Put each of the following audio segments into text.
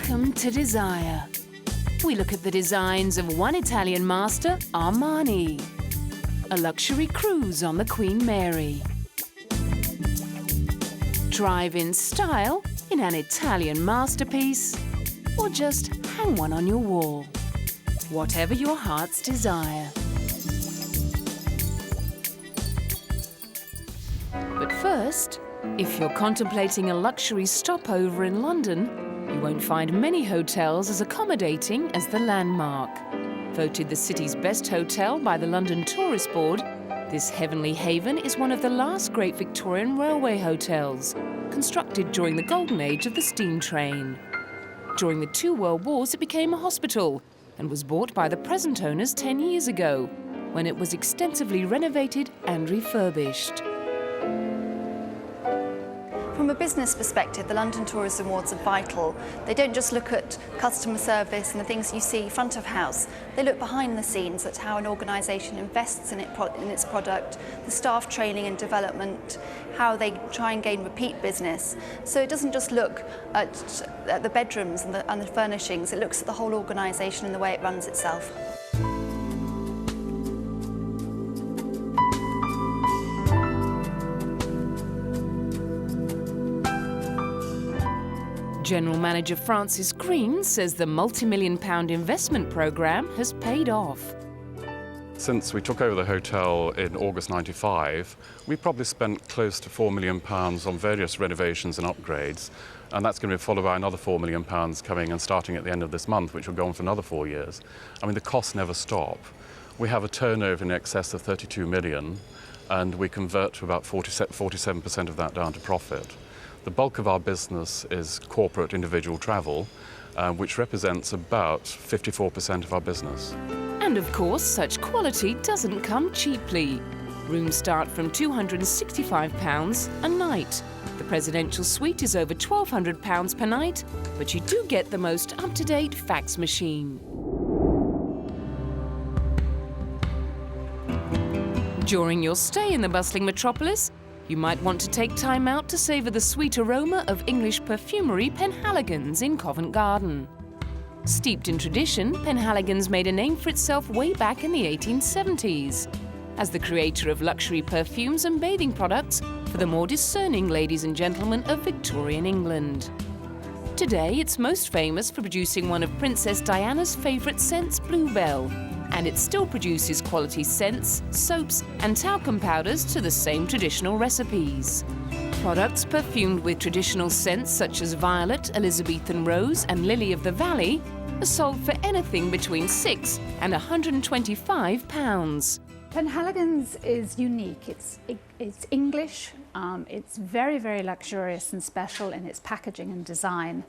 Welcome to Desire. We look at the designs of one Italian master, Armani, a luxury cruise on the Queen Mary, drive in style in an Italian masterpiece, or just hang one on your wall. Whatever your heart's desire. But first, if you're contemplating a luxury stopover in London, you won't find many hotels as accommodating as the Landmark. Voted the city's best hotel by the London Tourist Board, this heavenly haven is one of the last great Victorian railway hotels, constructed during the golden age of the steam train. During the two world wars, it became a hospital and was bought by the present owners 10 years ago, when it was extensively renovated and refurbished. From a business perspective, the London Tourism Awards are vital. They don't just look at customer service and the things you see front of house. They look behind the scenes at how an organisation invests in its product, the staff training and development, how they try and gain repeat business. So it doesn't just look at the bedrooms and the furnishings, it looks at the whole organisation and the way it runs itself. General Manager Francis Green says the multi-million-pound investment programme has paid off. Since we took over the hotel in August '95, we probably spent close to £4 million on various renovations and upgrades, and that's going to be followed by another £4 million coming and starting at the end of this month, which will go on for another 4 years. I mean, the costs never stop. We have a turnover in excess of 32 million, and we convert to about 47% of that down to profit. The bulk of our business is corporate individual travel, which represents about 54% of our business. And of course, such quality doesn't come cheaply. Rooms start from £265 a night. The presidential suite is over £1,200 per night, but you do get the most up-to-date fax machine. During your stay in the bustling metropolis, you might want to take time out to savour the sweet aroma of English perfumery Penhaligon's in Covent Garden. Steeped in tradition, Penhaligon's made a name for itself way back in the 1870s, as the creator of luxury perfumes and bathing products for the more discerning ladies and gentlemen of Victorian England. Today, it's most famous for producing one of Princess Diana's favourite scents, Bluebell, and it still produces quality scents, soaps and talcum powders to the same traditional recipes. Products perfumed with traditional scents such as violet, Elizabethan rose and lily of the valley are sold for anything between £6 and £125. Penhaligon's is unique. It's English. It's very, very luxurious and special in its packaging and design.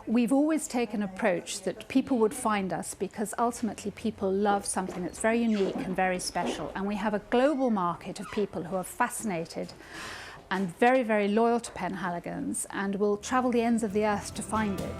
We've always taken an approach that people would find us because ultimately people love something that's very unique and very special. And we have a global market of people who are fascinated and very, very loyal to Penhaligon's and will travel the ends of the earth to find it.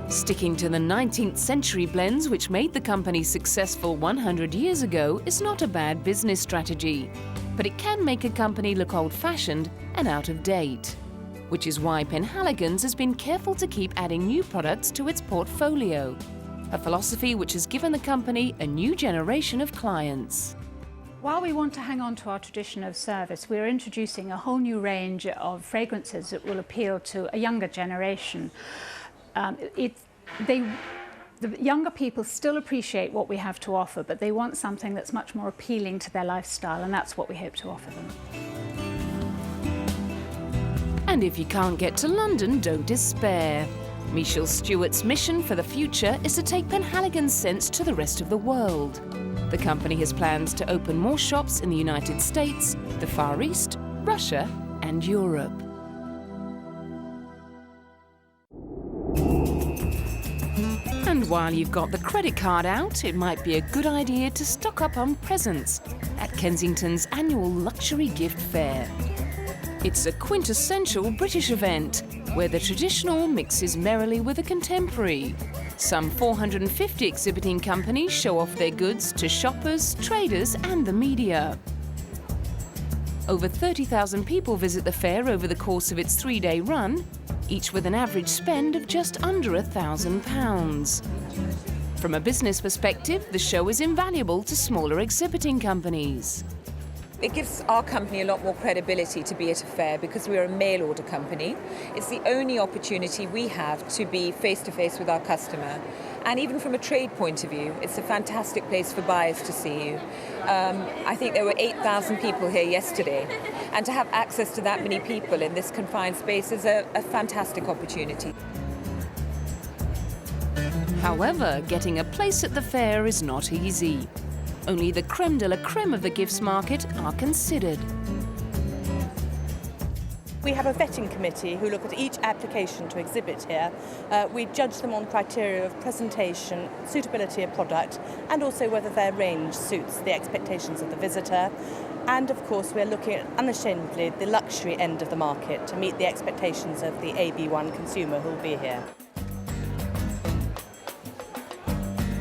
Sticking to the 19th century blends which made the company successful 100 years ago is not a bad business strategy, but it can make a company look old-fashioned and out of date, which is why Penhaligon's has been careful to keep adding new products to its portfolio, a philosophy which has given the company a new generation of clients. While we want to hang on to our tradition of service, we're introducing a whole new range of fragrances that will appeal to a younger generation. The younger people still appreciate what we have to offer, but they want something that's much more appealing to their lifestyle, and that's what we hope to offer them. And if you can't get to London, don't despair. Michelle Stewart's mission for the future is to take Penhaligon's scents to the rest of the world. The company has plans to open more shops in the United States, the Far East, Russia and Europe. And while you've got the credit card out, it might be a good idea to stock up on presents at Kensington's annual luxury gift fair. It's a quintessential British event where the traditional mixes merrily with the contemporary. Some 450 exhibiting companies show off their goods to shoppers, traders and the media. Over 30,000 people visit the fair over the course of its 3-day run, each with an average spend of just under £1,000. From a business perspective, the show is invaluable to smaller exhibiting companies. It gives our company a lot more credibility to be at a fair because we're a mail order company. It's the only opportunity we have to be face-to-face with our customer. And even from a trade point of view, it's a fantastic place for buyers to see you. I think there were 8,000 people here yesterday. And to have access to that many people in this confined space is a fantastic opportunity. However, getting a place at the fair is not easy. Only the creme de la creme of the gifts market are considered. We have a vetting committee who look at each application to exhibit here. We judge them on criteria of presentation, suitability of product, and also whether their range suits the expectations of the visitor. And of course, we're looking at unashamedly the luxury end of the market to meet the expectations of the AB1 consumer who will be here.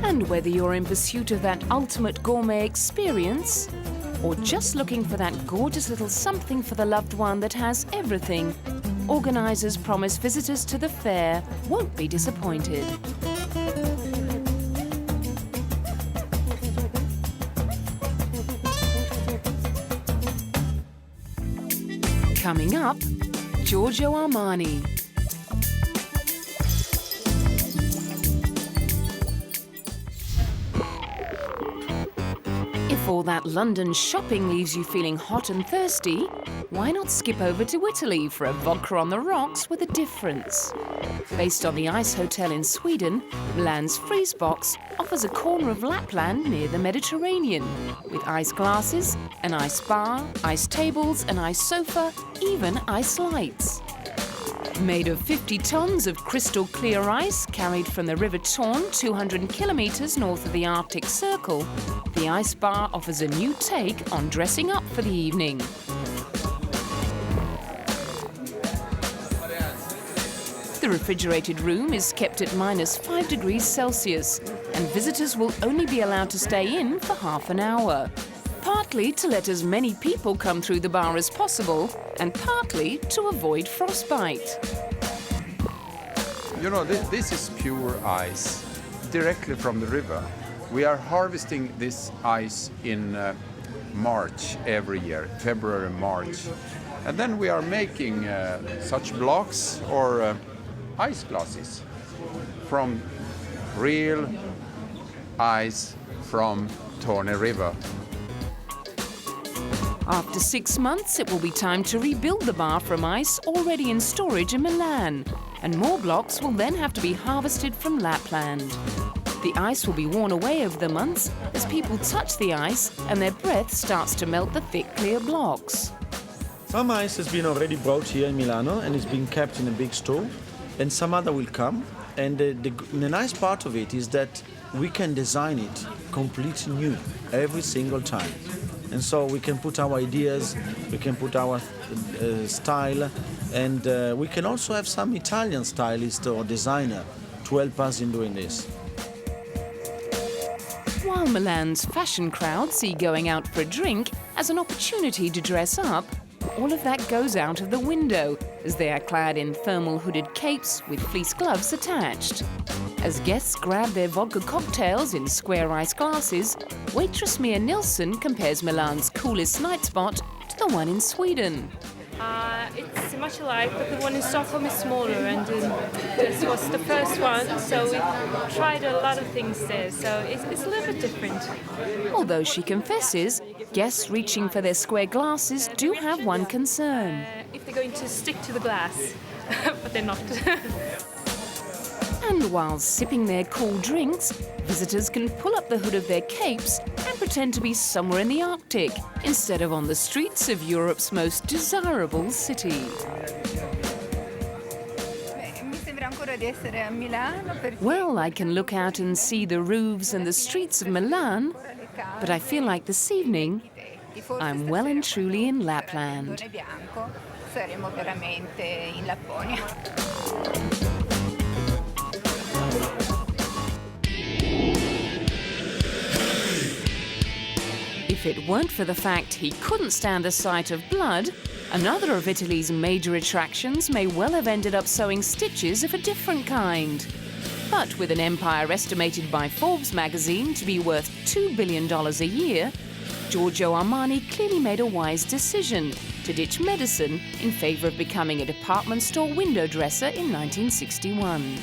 And whether you're in pursuit of that ultimate gourmet experience, or just looking for that gorgeous little something for the loved one that has everything, organisers promise visitors to the fair won't be disappointed. Coming up, Giorgio Armani. If all that London shopping leaves you feeling hot and thirsty, why not skip over to Italy for a vodka on the rocks with a difference? Based on the Ice Hotel in Sweden, Milan's Freeze Box offers a corner of Lapland near the Mediterranean, with ice glasses, an ice bar, ice tables, an ice sofa, even ice lights. Made of 50 tons of crystal clear ice carried from the River Torn 200 kilometres north of the Arctic Circle, the ice bar offers a new take on dressing up for the evening. The refrigerated room is kept at -5 degrees Celsius, and visitors will only be allowed to stay in for half an hour. Partly to let as many people come through the bar as possible, and partly to avoid frostbite. You know, this is pure ice, directly from the river. We are harvesting this ice in March every year, February, March. And then we are making such blocks or ice glasses from real ice from Torne River. After 6 months, it will be time to rebuild the bar from ice already in storage in Milan, and more blocks will then have to be harvested from Lapland. The ice will be worn away over the months as people touch the ice and their breath starts to melt the thick, clear blocks. Some ice has been already brought here in Milano and is being kept in a big store, and some other will come. And the nice part of it is that we can design it completely new every single time. And so we can put our ideas, we can put our style, and we can also have some Italian stylist or designer to help us in doing this. While Milan's fashion crowd see going out for a drink as an opportunity to dress up, all of that goes out of the window as they are clad in thermal hooded capes with fleece gloves attached. As guests grab their vodka cocktails in square ice glasses, waitress Mia Nilsson compares Milan's coolest night spot to the one in Sweden. It's much alike, but the one in Stockholm is smaller, and this was the first one, so we tried a lot of things there, so it's a little bit different. Although she confesses, guests reaching for their square glasses do have one concern. If they're going to stick to the glass, but they're not. And while sipping their cool drinks, visitors can pull up the hood of their capes and pretend to be somewhere in the Arctic instead of on the streets of Europe's most desirable city. Well, I can look out and see the roofs and the streets of Milan, but I feel like this evening I'm well and truly in Lapland. If If it weren't for the fact he couldn't stand the sight of blood, another of Italy's major attractions may well have ended up sewing stitches of a different kind. But with an empire estimated by Forbes magazine to be worth $2 billion a year, Giorgio Armani clearly made a wise decision to ditch medicine in favour of becoming a department store window dresser in 1961.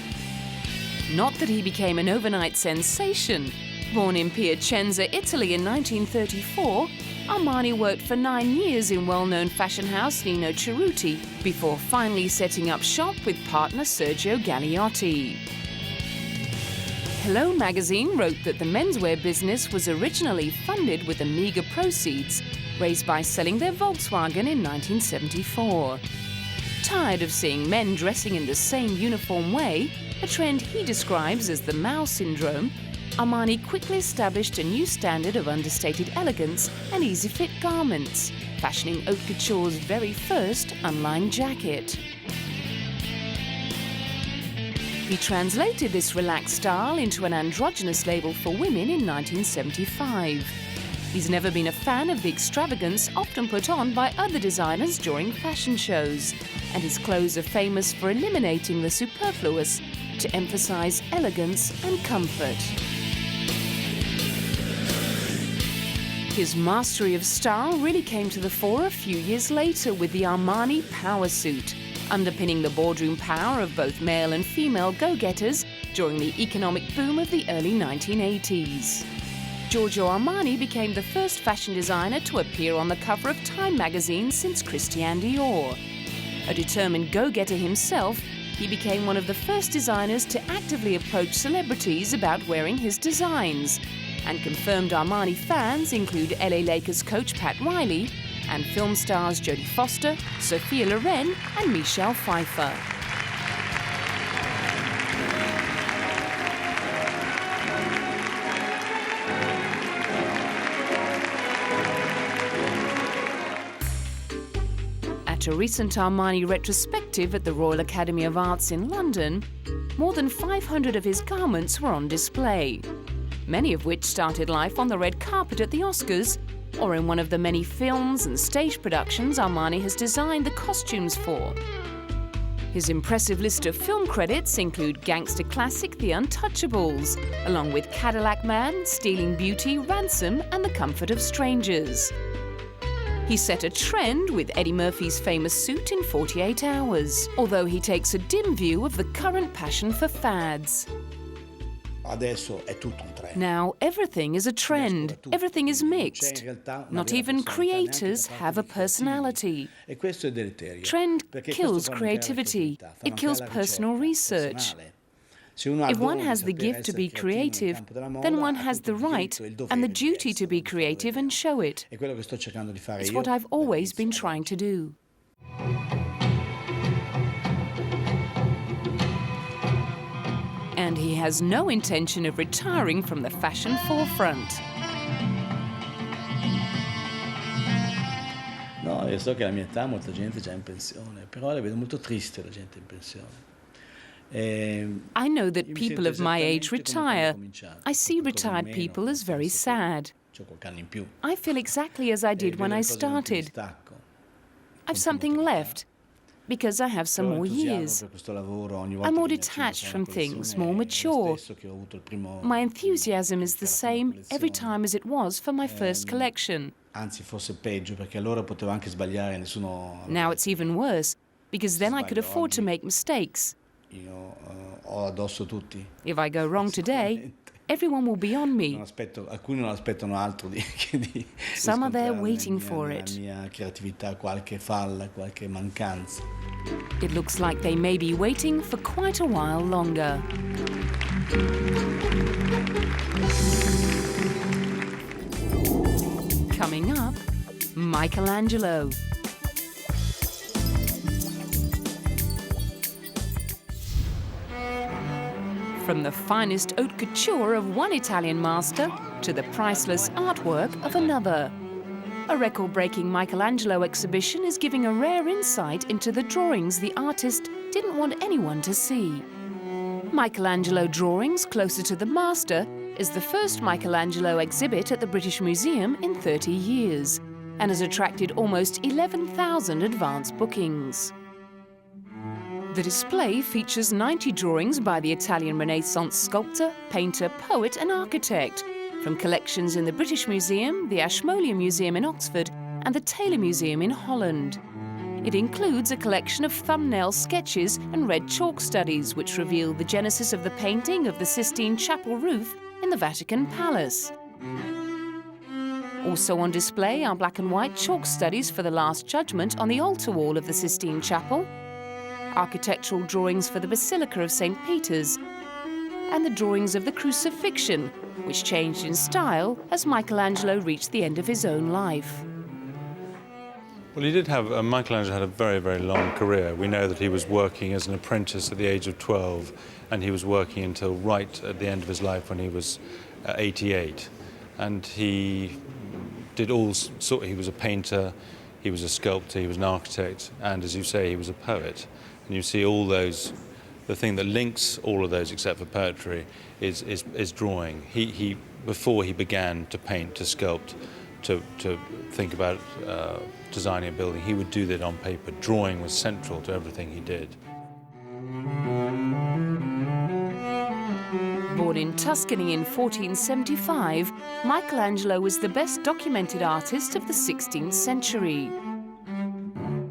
Not that he became an overnight sensation. Born in Piacenza, Italy in 1934, Armani worked for 9 years in well-known fashion house Nino Cerruti before finally setting up shop with partner Sergio Gagliotti. Hello magazine wrote that the menswear business was originally funded with the meagre proceeds raised by selling their Volkswagen in 1974. Tired of seeing men dressing in the same uniform way, a trend he describes as the Mao syndrome, Armani quickly established a new standard of understated elegance and easy-fit garments, fashioning haute couture's very first unlined jacket. He translated this relaxed style into an androgynous label for women in 1975. He's never been a fan of the extravagance often put on by other designers during fashion shows, and his clothes are famous for eliminating the superfluous to emphasize elegance and comfort. His mastery of style really came to the fore a few years later with the Armani Power Suit, underpinning the boardroom power of both male and female go-getters during the economic boom of the early 1980s. Giorgio Armani became the first fashion designer to appear on the cover of Time magazine since Christian Dior. A determined go-getter himself, he became one of the first designers to actively approach celebrities about wearing his designs, and confirmed Armani fans include LA Lakers coach Pat Riley and film stars Jodie Foster, Sophia Loren and Michelle Pfeiffer. At a recent Armani retrospective at the Royal Academy of Arts in London, more than 500 of his garments were on display, many of which started life on the red carpet at the Oscars or in one of the many films and stage productions Armani has designed the costumes for. His impressive list of film credits include gangster classic The Untouchables, along with Cadillac Man, Stealing Beauty, Ransom and The Comfort of Strangers. He set a trend with Eddie Murphy's famous suit in 48 Hours, although he takes a dim view of the current passion for fads. Now everything is a trend, everything is mixed. Not even creators have a personality. Trend kills creativity, it kills personal research. If one has the gift to be creative, then one has the right and the duty to be creative and show it. It's what I've always been trying to do. And he has no intention of retiring from the fashion forefront. No, io so che alla mia età molta gente è già in pensione, però la vedo molto triste la gente in pensione. I know that people of my age retire. I see retired people as very sad. I feel exactly as I did when I started. I've something left, because I have some more years. I'm more detached from things, more mature. My enthusiasm is the same every time as it was for my first collection. Now it's even worse, because then I could afford to make mistakes. If I go wrong today, everyone will be on me. Some are there waiting for it. It looks like they may be waiting for quite a while longer. Coming up, Michelangelo. From the finest haute couture of one Italian master to the priceless artwork of another. A record-breaking Michelangelo exhibition is giving a rare insight into the drawings the artist didn't want anyone to see. Michelangelo drawings closer to the master is the first Michelangelo exhibit at the British Museum in 30 years and has attracted almost 11,000 advance bookings. The display features 90 drawings by the Italian Renaissance sculptor, painter, poet and architect from collections in the British Museum, the Ashmolean Museum in Oxford and the Taylor Museum in Holland. It includes a collection of thumbnail sketches and red chalk studies which reveal the genesis of the painting of the Sistine Chapel roof in the Vatican Palace. Also on display are black and white chalk studies for the Last Judgment on the altar wall of the Sistine Chapel, architectural drawings for the Basilica of St. Peter's, and the drawings of the Crucifixion, which changed in style as Michelangelo reached the end of his own life. Well, he did have, Michelangelo had a very, very long career. We know that he was working as an apprentice at the age of 12, and he was working until right at the end of his life when he was 88. And he did all sorts, he was a painter, he was a sculptor, he was an architect, and as you say, he was a poet. And you see all those, the thing that links all of those except for poetry is drawing. He before he began to paint, to sculpt, to think about designing a building, he would do that on paper. Drawing was central to everything he did. Born in Tuscany in 1475, Michelangelo was the best documented artist of the 16th century.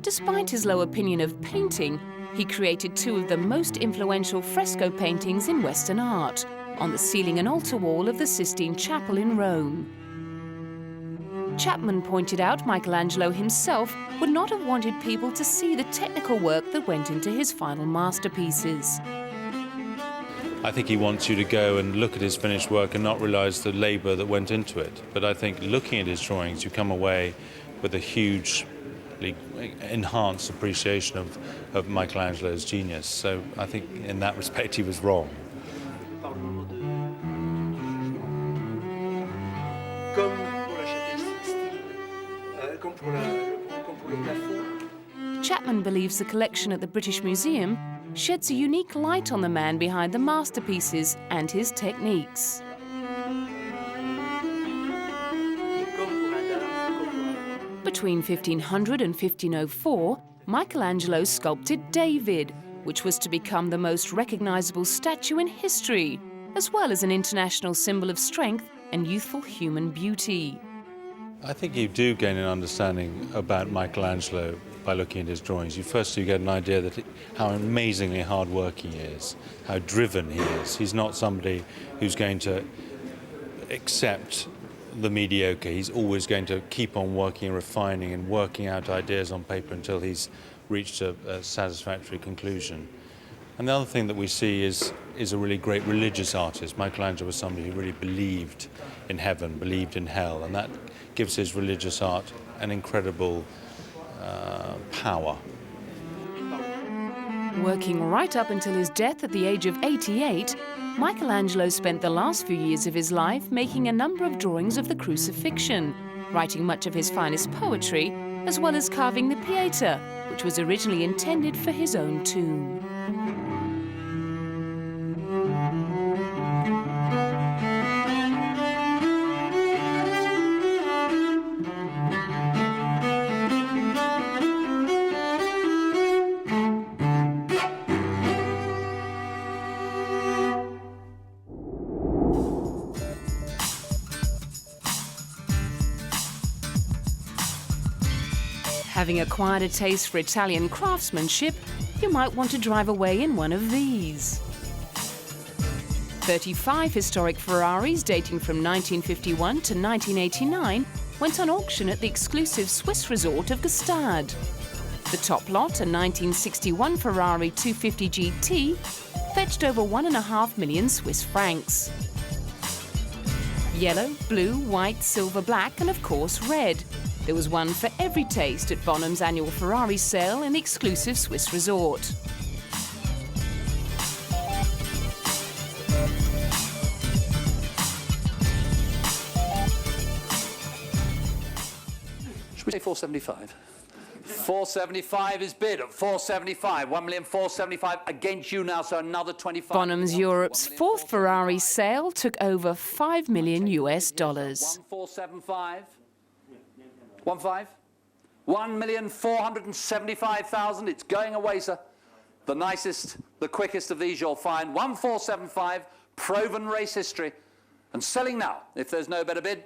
Despite his low opinion of painting, he created two of the most influential fresco paintings in Western art, on the ceiling and altar wall of the Sistine Chapel in Rome. Chapman pointed out Michelangelo himself would not have wanted people to see the technical work that went into his final masterpieces. I think he wants you to go and look at his finished work and not realize the labor that went into it. But I think looking at his drawings, you come away with a hugely enhanced appreciation of Michelangelo's genius. So I think in that respect he was wrong. Chapman believes the collection at the British Museum sheds a unique light on the man behind the masterpieces and his techniques. Between 1500 and 1504, Michelangelo sculpted David, which was to become the most recognizable statue in history, as well as an international symbol of strength and youthful human beauty. I think you do gain an understanding about Michelangelo by looking at his drawings. You get an idea that how amazingly hard-working he is, how driven he is. He's not somebody who's going to accept the mediocre. He's always going to keep on working and refining and working out ideas on paper until he's reached a satisfactory conclusion. And the other thing that we see is a really great religious artist. Michelangelo was somebody who really believed in heaven, believed in hell, and that gives his religious art an incredible power. Working right up until his death at the age of 88, Michelangelo spent the last few years of his life making a number of drawings of the Crucifixion, writing much of his finest poetry, as well as carving the Pieta, which was originally intended for his own tomb. Having acquired a taste for Italian craftsmanship, you might want to drive away in one of these. 35 historic Ferraris dating from 1951 to 1989 went on auction at the exclusive Swiss resort of Gstaad. The top lot, a 1961 Ferrari 250 GT, fetched over 1.5 million Swiss francs. Yellow, blue, white, silver, black, and of course red. There was one for every taste at Bonham's annual Ferrari sale in the exclusive Swiss resort. Should we say 475? 475 is bid at 475. 1,475,000 against you now, so another 25. Bonham's Europe's fourth Ferrari sale took over $5 million. 1475. 1,475,000. It's going away, sir. The nicest, the quickest of these you'll find. 1475, proven race history. And selling now. If there's no better bid,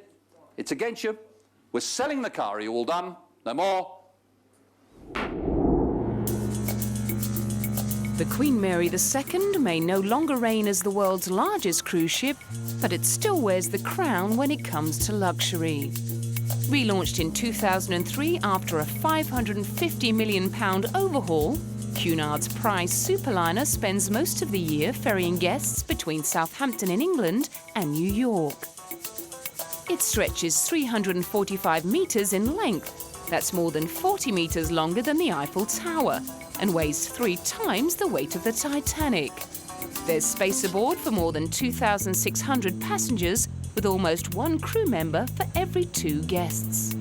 it's against you. We're selling the car. Are you all done? No more? The Queen Mary II may no longer reign as the world's largest cruise ship, but it still wears the crown when it comes to luxury. Relaunched in 2003 after a £550 million overhaul, Cunard's prize superliner spends most of the year ferrying guests between Southampton in England and New York. It stretches 345 metres in length. That's more than 40 metres longer than the Eiffel Tower and weighs 3 times the weight of the Titanic. There's space aboard for more than 2,600 passengers, with almost 1 crew member for every 2 guests.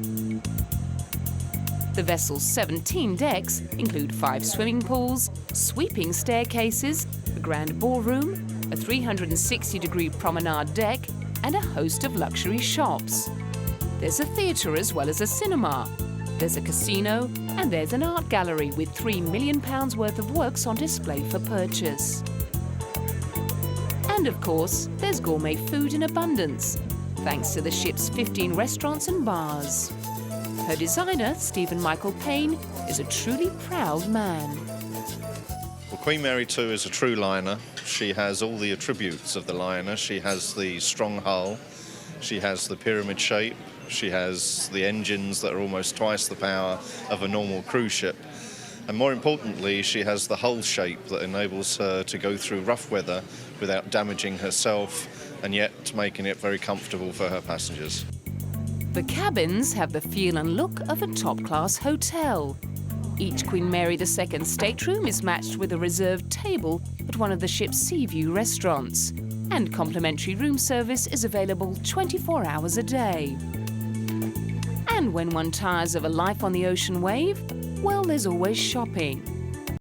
The vessel's 17 decks include 5 swimming pools, sweeping staircases, a grand ballroom, a 360-degree promenade deck, and a host of luxury shops. There's a theatre as well as a cinema. There's a casino, and there's an art gallery with £3 million worth of works on display for purchase. And of course, there's gourmet food in abundance, thanks to the ship's 15 restaurants and bars. Her designer, Stephen Michael Payne, is a truly proud man. Well, Queen Mary II is a true liner. She has all the attributes of the liner. She has the strong hull, she has the pyramid shape, she has the engines that are almost twice the power of a normal cruise ship. And more importantly, she has the hull shape that enables her to go through rough weather without damaging herself and yet making it very comfortable for her passengers. The cabins have the feel and look of a top-class hotel. Each Queen Mary II stateroom is matched with a reserved table at one of the ship's Seaview restaurants, and complimentary room service is available 24 hours a day. And when one tires of a life on the ocean wave, well, there's always shopping.